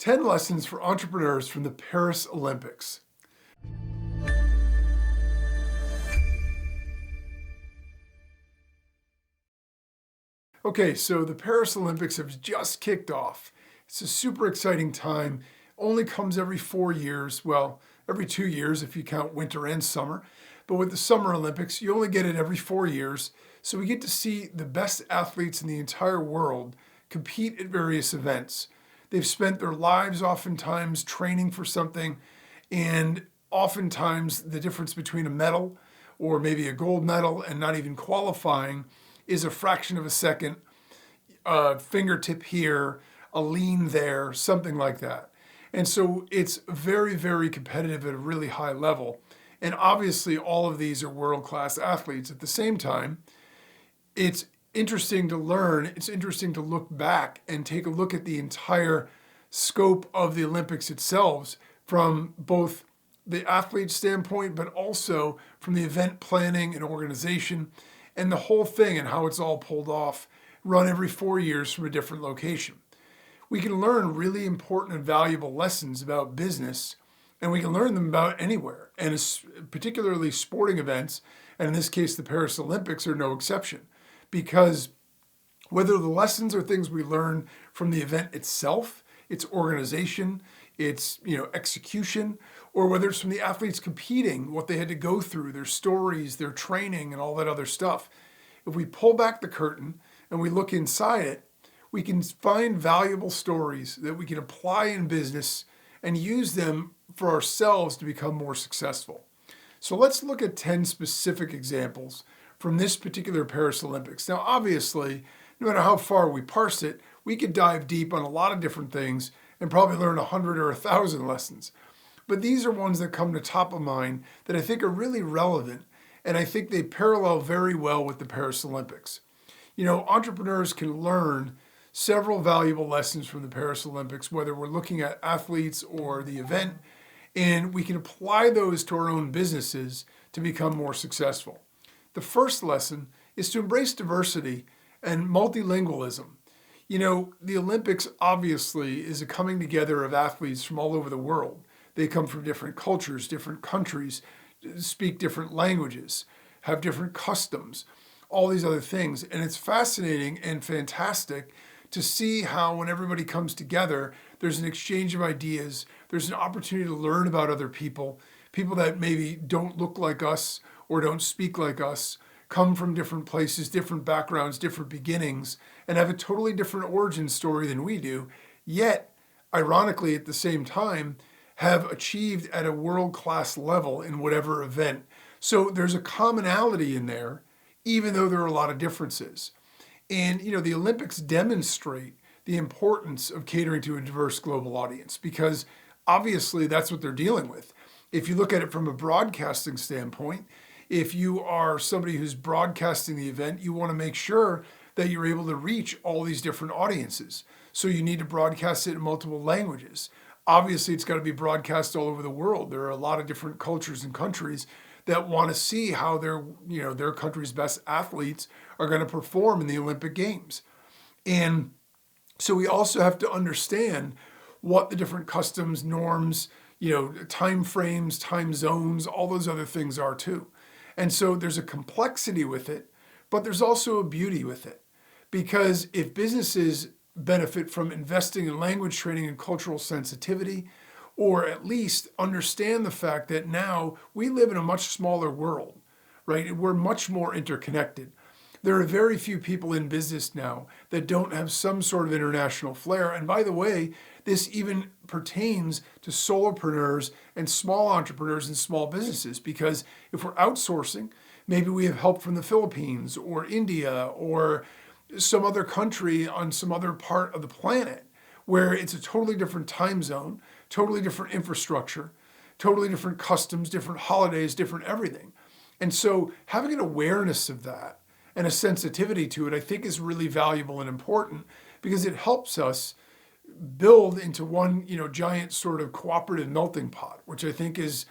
10 lessons for entrepreneurs from the Paris Olympics. Okay, so the Paris Olympics have just kicked off. It's a super exciting time. Only comes every 4 years. Well, every 2 years if you count winter and summer. But with the Summer Olympics, you only get it every 4 years. So we get to see the best athletes in the entire world compete at various events. They've spent their lives oftentimes training for something, and oftentimes the difference between a medal or maybe a gold medal and not even qualifying is a fraction of a second, a fingertip here, a lean there, something like that. And so it's very, very competitive at a really high level. And obviously all of these are world-class athletes. At the same time, it's interesting to learn, it's interesting to look back and take a look at the entire scope of the Olympics itself from both the athlete standpoint, but also from the event planning and organization and the whole thing and how it's all pulled off, run every 4 years from a different location. We can learn really important and valuable lessons about business, and we can learn them about anywhere, and particularly sporting events, and in this case, the Paris Olympics are no exception. Because whether the lessons are things we learn from the event itself, its organization, its execution, or whether it's from the athletes competing, what they had to go through, their stories, their training, and all that other stuff. If we pull back the curtain and we look inside it, we can find valuable stories that we can apply in business and use them for ourselves to become more successful. So let's look at 10 specific examples from this particular Paris Olympics. Now, obviously, no matter how far we parse it, we could dive deep on a lot of different things and probably learn 100 or 1,000 lessons. But these are ones that come to top of mind that I think are really relevant, and I think they parallel very well with the Paris Olympics. Entrepreneurs can learn several valuable lessons from the Paris Olympics, whether we're looking at athletes or the event, and we can apply those to our own businesses to become more successful. The first lesson is to embrace diversity and multilingualism. The Olympics obviously is a coming together of athletes from all over the world. They come from different cultures, different countries, speak different languages, have different customs, all these other things. And it's fascinating and fantastic to see how when everybody comes together, there's an exchange of ideas, there's an opportunity to learn about other people that maybe don't look like us or don't speak like us, come from different places, different backgrounds, different beginnings, and have a totally different origin story than we do, yet, ironically, at the same time, have achieved at a world-class level in whatever event. So there's a commonality in there, even though there are a lot of differences. And, the Olympics demonstrate the importance of catering to a diverse global audience because obviously that's what they're dealing with. If you look at it from a broadcasting standpoint, if you are somebody who's broadcasting the event, you want to make sure that you're able to reach all these different audiences. So you need to broadcast it in multiple languages. Obviously, it's got to be broadcast all over the world. There are a lot of different cultures and countries that want to see how their country's best athletes are going to perform in the Olympic Games. And so we also have to understand what the different customs, norms, time frames, time zones, all those other things are too. And so there's a complexity with it, but there's also a beauty with it. Because if businesses benefit from investing in language training and cultural sensitivity, or at least understand the fact that now we live in a much smaller world, right? We're much more interconnected. There are very few people in business now that don't have some sort of international flair. And by the way, this even pertains to solopreneurs and small entrepreneurs and small businesses, because if we're outsourcing, maybe we have help from the Philippines or India or some other country on some other part of the planet where it's a totally different time zone, totally different infrastructure, totally different customs, different holidays, different everything. And so having an awareness of that and a sensitivity to it, I think is really valuable and important because it helps us build into one, giant sort of cooperative melting pot, which I think is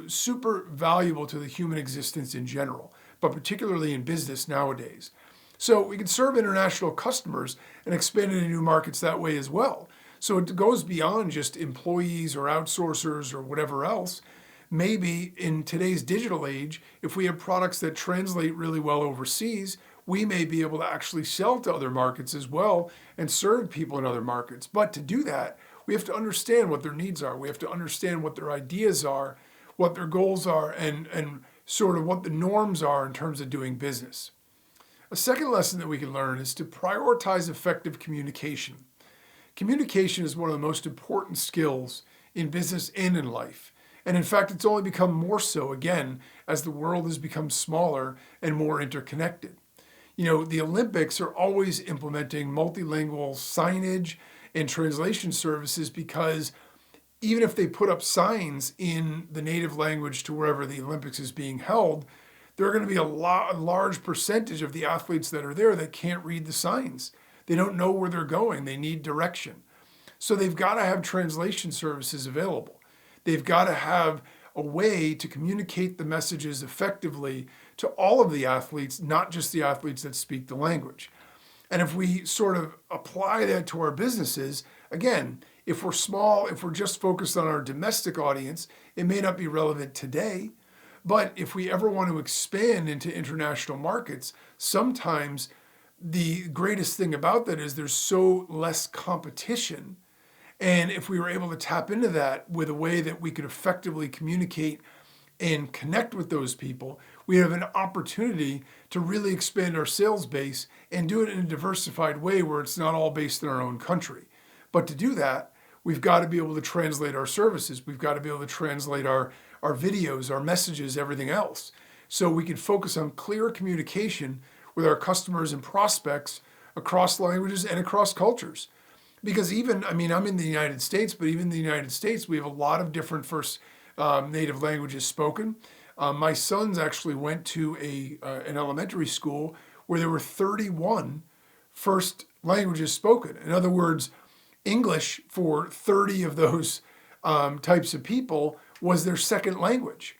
super valuable to the human existence in general, but particularly in business nowadays. So we can serve international customers and expand into new markets that way as well. So it goes beyond just employees or outsourcers or whatever else. Maybe in today's digital age, if we have products that translate really well overseas, we may be able to actually sell to other markets as well and serve people in other markets. But to do that, we have to understand what their needs are. We have to understand what their ideas are, what their goals are, and sort of what the norms are in terms of doing business. A second lesson that we can learn is to prioritize effective communication. Communication is one of the most important skills in business and in life. And in fact, it's only become more so again as the world has become smaller and more interconnected. The Olympics are always implementing multilingual signage and translation services because even if they put up signs in the native language to wherever the Olympics is being held, there are going to be a large percentage of the athletes that are there that can't read the signs. They don't know where they're going. They need direction. So they've got to have translation services available. They've got to have a way to communicate the messages effectively to all of the athletes, not just the athletes that speak the language. And if we sort of apply that to our businesses, again, if we're small, if we're just focused on our domestic audience, it may not be relevant today. But if we ever want to expand into international markets, sometimes the greatest thing about that is there's so less competition. And if we were able to tap into that with a way that we could effectively communicate and connect with those people, we have an opportunity to really expand our sales base and do it in a diversified way where it's not all based in our own country. But to do that, we've got to be able to translate our services. We've got to be able to translate our videos, our messages, everything else. So we can focus on clear communication with our customers and prospects across languages and across cultures. Because I'm in the United States, but even in the United States, we have a lot of different first native languages spoken. My sons actually went to an elementary school where there were 31 first languages spoken. In other words, English for 30 of those types of people was their second language.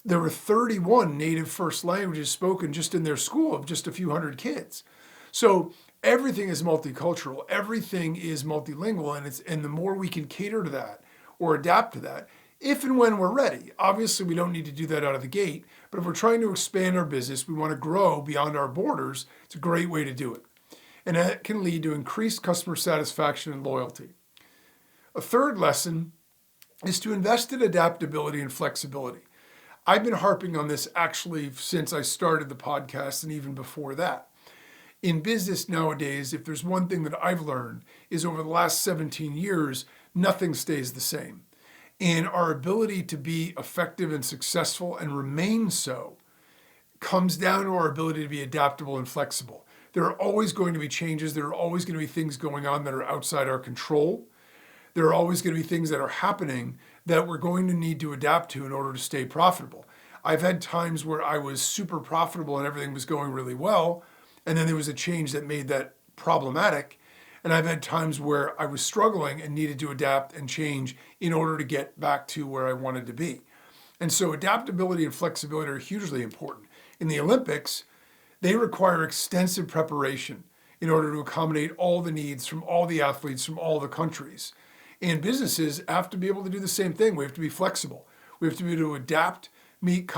There were 31 native first languages spoken just in their school of just a few hundred kids. So everything is multicultural, everything is multilingual, and the more we can cater to that or adapt to that, if and when we're ready. Obviously, we don't need to do that out of the gate, but if we're trying to expand our business, we want to grow beyond our borders, it's a great way to do it. And that can lead to increased customer satisfaction and loyalty. A third lesson is to invest in adaptability and flexibility. I've been harping on this actually since I started the podcast and even before that. In business nowadays, if there's one thing that I've learned is over the last 17 years, nothing stays the same. And our ability to be effective and successful and remain so comes down to our ability to be adaptable and flexible. There are always going to be changes. There are always going to be things going on that are outside our control. There are always going to be things that are happening that we're going to need to adapt to in order to stay profitable. I've had times where I was super profitable and everything was going really well, and then there was a change that made that problematic. And I've had times where I was struggling and needed to adapt and change in order to get back to where I wanted to be. And so adaptability and flexibility are hugely important. In the Olympics, they require extensive preparation in order to accommodate all the needs from all the athletes from all the countries. And businesses have to be able to do the same thing. We have to be flexible. We have to be able to adapt, meet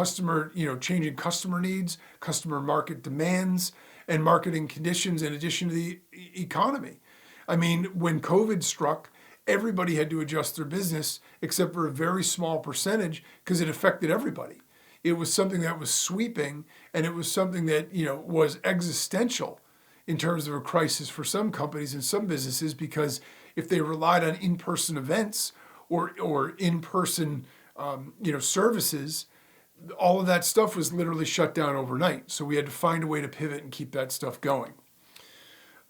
changing customer needs, customer market demands, and marketing conditions in addition to the economy. When COVID struck, everybody had to adjust their business except for a very small percentage because it affected everybody. It was something that was sweeping, and it was something that, was existential in terms of a crisis for some companies and some businesses, because if they relied on in-person events or in-person, services, all of that stuff was literally shut down overnight. So we had to find a way to pivot and keep that stuff going.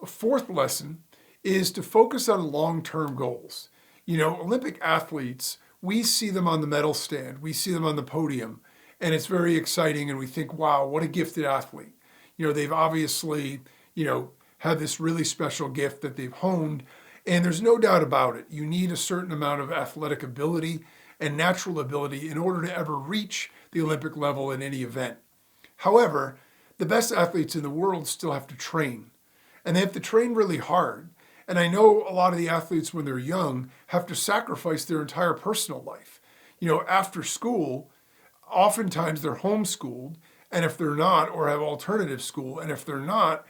A fourth lesson is to focus on long-term goals. Olympic athletes, we see them on the medal stand, we see them on the podium, and it's very exciting, and we think, wow, what a gifted athlete. They've obviously, had this really special gift that they've honed, and there's no doubt about it. You need a certain amount of athletic ability and natural ability in order to ever reach the Olympic level in any event. However, the best athletes in the world still have to train, and they have to train really hard. And I know a lot of the athletes when they're young have to sacrifice their entire personal life. After school, oftentimes they're homeschooled, and if they're not, or have alternative school, and if they're not,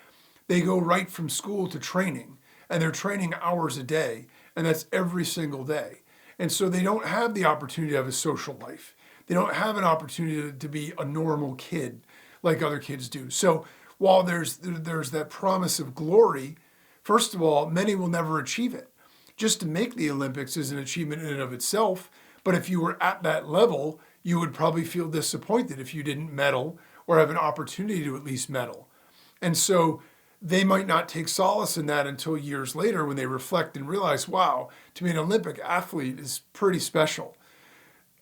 they go right from school to training, and they're training hours a day, and that's every single day. And so they don't have the opportunity to have a social life. They don't have an opportunity to be a normal kid like other kids do. So while there's that promise of glory, first of all, many will never achieve it. Just to make the Olympics is an achievement in and of itself, but if you were at that level, you would probably feel disappointed if you didn't medal or have an opportunity to at least medal. And so they might not take solace in that until years later when they reflect and realize, wow, to be an Olympic athlete is pretty special.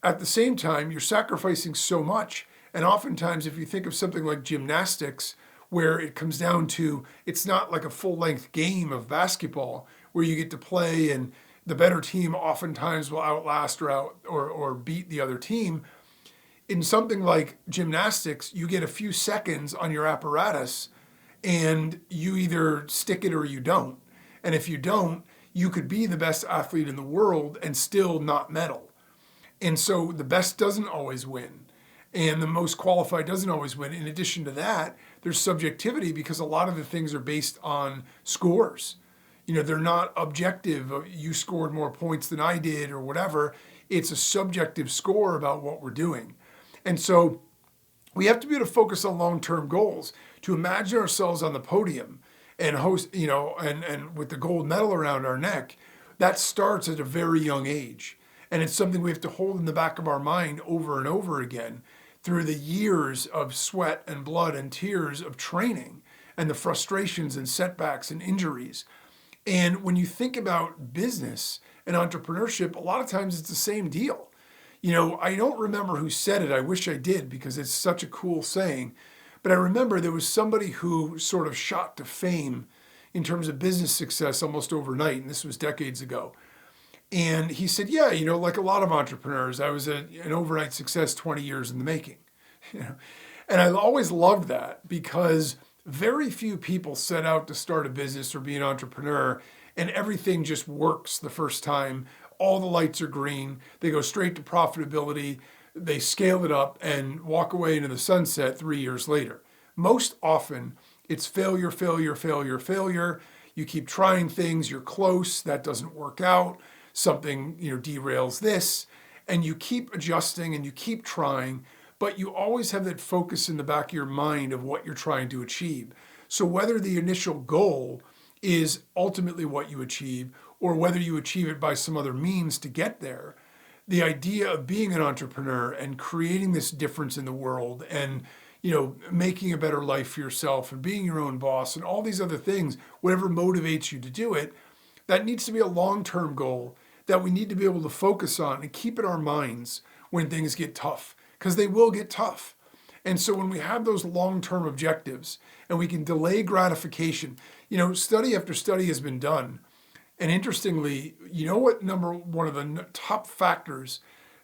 At the same time, you're sacrificing so much. And oftentimes, if you think of something like gymnastics, where it comes down to, it's not like a full-length game of basketball where you get to play and the better team oftentimes will outlast or beat the other team. In something like gymnastics, you get a few seconds on your apparatus and you either stick it or you don't. And if you don't, you could be the best athlete in the world and still not medal. And so the best doesn't always win. And the most qualified doesn't always win. In addition to that, there's subjectivity because a lot of the things are based on scores. They're not objective. You scored more points than I did or whatever. It's a subjective score about what we're doing. And so we have to be able to focus on long-term goals, to imagine ourselves on the podium and host, and with the gold medal around our neck. That starts at a very young age. And it's something we have to hold in the back of our mind over and over again through the years of sweat and blood and tears of training and the frustrations and setbacks and injuries. And when you think about business and entrepreneurship, a lot of times it's the same deal. I don't remember who said it. I wish I did because it's such a cool saying. But I remember there was somebody who sort of shot to fame in terms of business success almost overnight. And this was decades ago. And he said, yeah, like a lot of entrepreneurs, I was an overnight success 20 years in the making. And I always loved that because very few people set out to start a business or be an entrepreneur and everything just works the first time. All the lights are green. They go straight to profitability. They scale it up and walk away into the sunset 3 years later. Most often it's failure, failure, failure, failure. You keep trying things. You're close. That doesn't work out. Something, derails this, and you keep adjusting and you keep trying, but you always have that focus in the back of your mind of what you're trying to achieve. So whether the initial goal is ultimately what you achieve or whether you achieve it by some other means to get there, the idea of being an entrepreneur and creating this difference in the world and making a better life for yourself and being your own boss and all these other things, whatever motivates you to do it, that needs to be a long-term goal that we need to be able to focus on and keep in our minds when things get tough, because they will get tough. And so when we have those long-term objectives and we can delay gratification, study after study has been done. And interestingly, what one of the top factors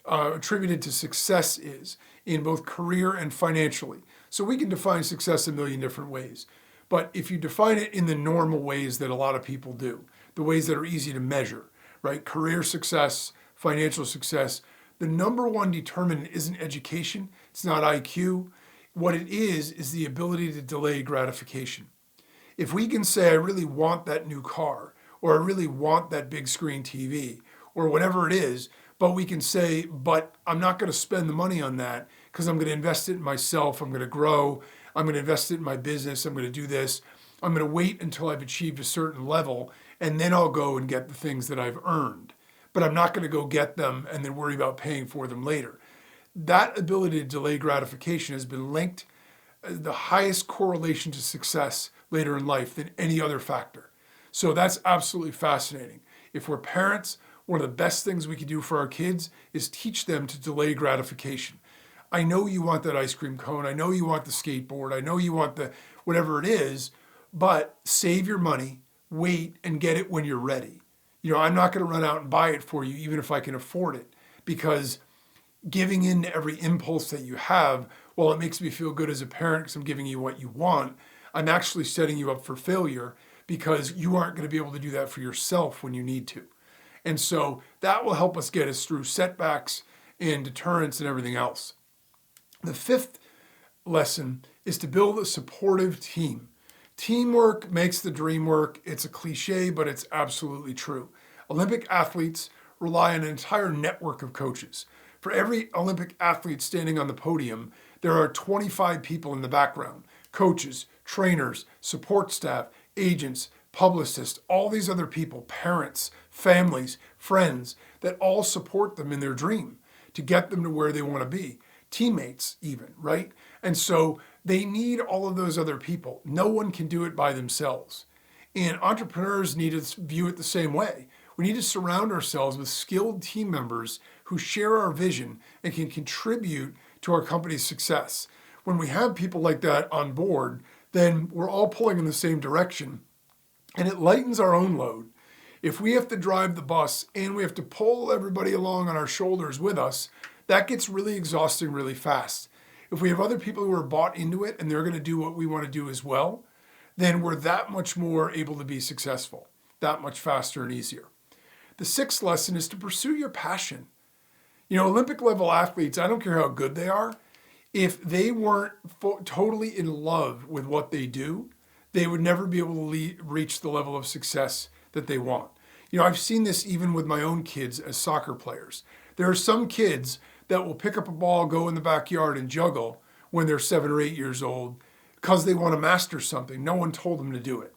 attributed to success is in both career and financially. So we can define success a million different ways. But if you define it in the normal ways that a lot of people do, the ways that are easy to measure, right? Career success, financial success. The number one determinant isn't education. It's not IQ. What it is the ability to delay gratification. If we can say, I really want that new car, or I really want that big screen TV, or whatever it is, but we can say, but I'm not going to spend the money on that because I'm going to invest it in myself. I'm going to grow. I'm going to invest it in my business. I'm going to do this. I'm going to wait until I've achieved a certain level, and then I'll go and get the things that I've earned. But I'm not going to go get them and then worry about paying for them later. That ability to delay gratification has been linked the highest correlation to success later in life than any other factor. So that's absolutely fascinating. If we're parents, one of the best things we can do for our kids is teach them to delay gratification. I know you want that ice cream cone. I know you want the skateboard. I know you want the whatever it is, but save your money, wait, and get it when you're ready. I'm not going to run out and buy it for you, even if I can afford it, because giving in to every impulse that you have, well, it makes me feel good as a parent because I'm giving you what you want. I'm actually setting you up for failure because you aren't going to be able to do that for yourself when you need to. And so that will help us get us through setbacks and deterrence and everything else. The fifth lesson is to build a supportive team. Teamwork makes the dream work. It's a cliche, but it's absolutely true. Olympic athletes rely on an entire network of coaches. For every Olympic athlete standing on the podium, there are 25 people in the background: coaches, trainers, support staff, agents, publicists, all these other people, parents, families, friends, that all support them in their dream to get them to where they want to be. Teammates even, right? And so they need all of those other people. No one can do it by themselves. And entrepreneurs need to view it the same way. We need to surround ourselves with skilled team members who share our vision and can contribute to our company's success. When we have people like that on board, then we're all pulling in the same direction, and it lightens our own load. If we have to drive the bus and we have to pull everybody along on our shoulders with us, that gets really exhausting really fast. If we have other people who are bought into it and they're going to do what we want to do as well, then we're that much more able to be successful, that much faster and easier. The sixth lesson is to pursue your passion. Olympic level athletes, I don't care how good they are, if they weren't totally in love with what they do, they would never be able to reach the level of success that they want. I've seen this even with my own kids as soccer players. There are some kids that will pick up a ball, go in the backyard and juggle when they're 7 or 8 years old because they want to master something. No one told them to do it.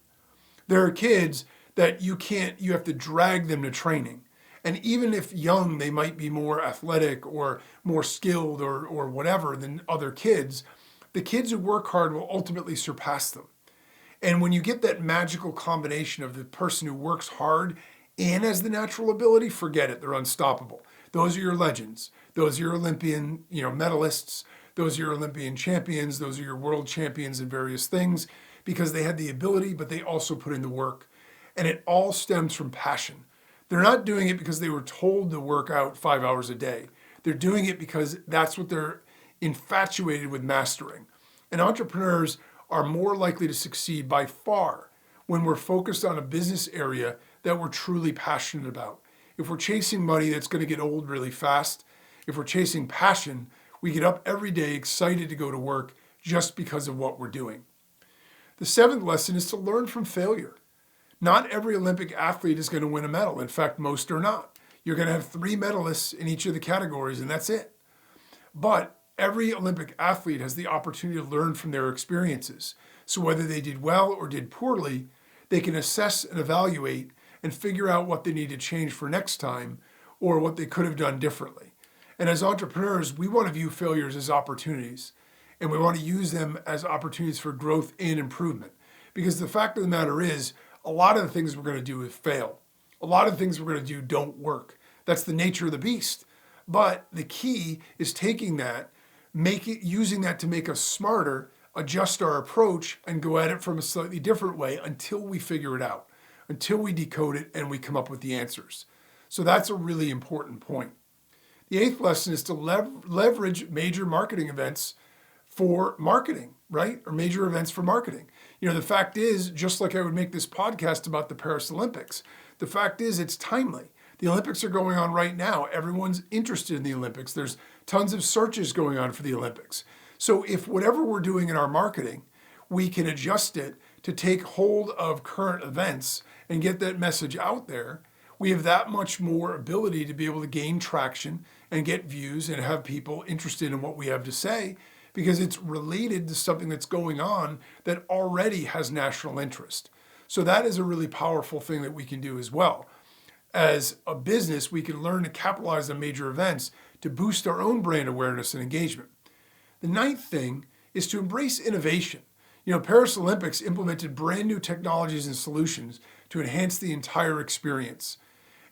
There are kids that you have to drag them to training. And even if young, they might be more athletic or more skilled or whatever than other kids, the kids who work hard will ultimately surpass them. And when you get that magical combination of the person who works hard and has the natural ability, forget it, they're unstoppable. Those are your legends. Those are your Olympian, medalists. Those are your Olympian champions. Those are your world champions in various things because they had the ability, but they also put in the work. And it all stems from passion. They're not doing it because they were told to work out 5 hours a day. They're doing it because that's what they're infatuated with mastering. And entrepreneurs are more likely to succeed by far when we're focused on a business area that we're truly passionate about. If we're chasing money, that's going to get old really fast. If we're chasing passion, we get up every day excited to go to work just because of what we're doing. The seventh lesson is to learn from failure. Not every Olympic athlete is going to win a medal. In fact, most are not. You're going to have 3 medalists in each of the categories, and that's it. But every Olympic athlete has the opportunity to learn from their experiences. So whether they did well or did poorly, they can assess and evaluate and figure out what they need to change for next time or what they could have done differently. And as entrepreneurs, we want to view failures as opportunities, and we want to use them as opportunities for growth and improvement. Because the fact of the matter is, a lot of the things we're going to do is fail. A lot of the things we're going to do don't work. That's the nature of the beast. But the key is taking that, using that to make us smarter, adjust our approach, and go at it from a slightly different way until we figure it out, until we decode it and we come up with the answers. So that's a really important point. The eighth lesson is to leverage major marketing events for marketing, right? Or major events for marketing. The fact is, just like I would make this podcast about the Paris Olympics, the fact is it's timely. The Olympics are going on right now. Everyone's interested in the Olympics. There's tons of searches going on for the Olympics. So if whatever we're doing in our marketing, we can adjust it to take hold of current events and get that message out there, we have that much more ability to be able to gain traction and get views and have people interested in what we have to say because it's related to something that's going on that already has national interest. So that is a really powerful thing that we can do as well. As a business, we can learn to capitalize on major events to boost our own brand awareness and engagement. The ninth thing is to embrace innovation. Paris Olympics implemented brand new technologies and solutions to enhance the entire experience.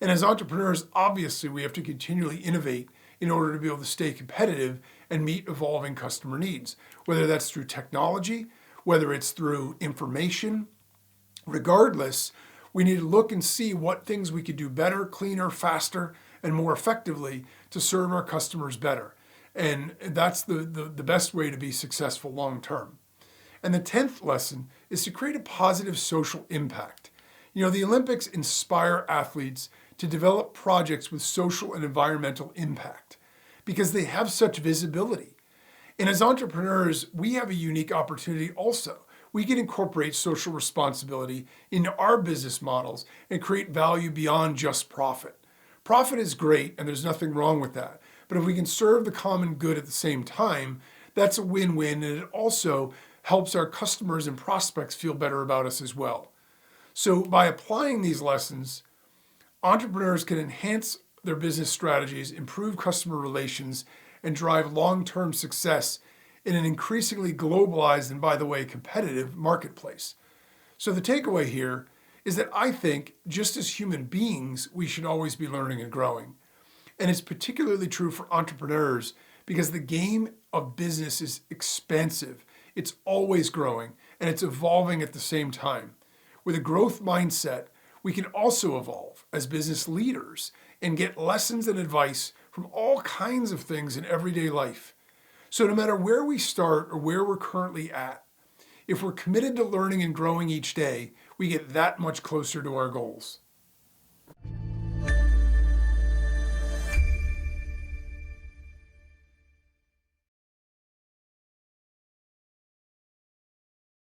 And as entrepreneurs, obviously, we have to continually innovate in order to be able to stay competitive and meet evolving customer needs, whether that's through technology, whether it's through information. Regardless, we need to look and see what things we could do better, cleaner, faster, and more effectively to serve our customers better. And that's the best way to be successful long term. And the 10th lesson is to create a positive social impact. The Olympics inspire athletes to develop projects with social and environmental impact because they have such visibility. And as entrepreneurs, we have a unique opportunity also. We can incorporate social responsibility into our business models and create value beyond just profit. Profit is great, and there's nothing wrong with that. But if we can serve the common good at the same time, that's a win-win, and it also helps our customers and prospects feel better about us as well. So by applying these lessons, entrepreneurs can enhance their business strategies, improve customer relations, and drive long-term success in an increasingly globalized and, by the way, competitive marketplace. So the takeaway here is that I think, just as human beings, we should always be learning and growing. And it's particularly true for entrepreneurs because the game of business is expansive. It's always growing, and it's evolving at the same time. With a growth mindset, we can also evolve as business leaders and get lessons and advice from all kinds of things in everyday life. So no matter where we start or where we're currently at, if we're committed to learning and growing each day, we get that much closer to our goals.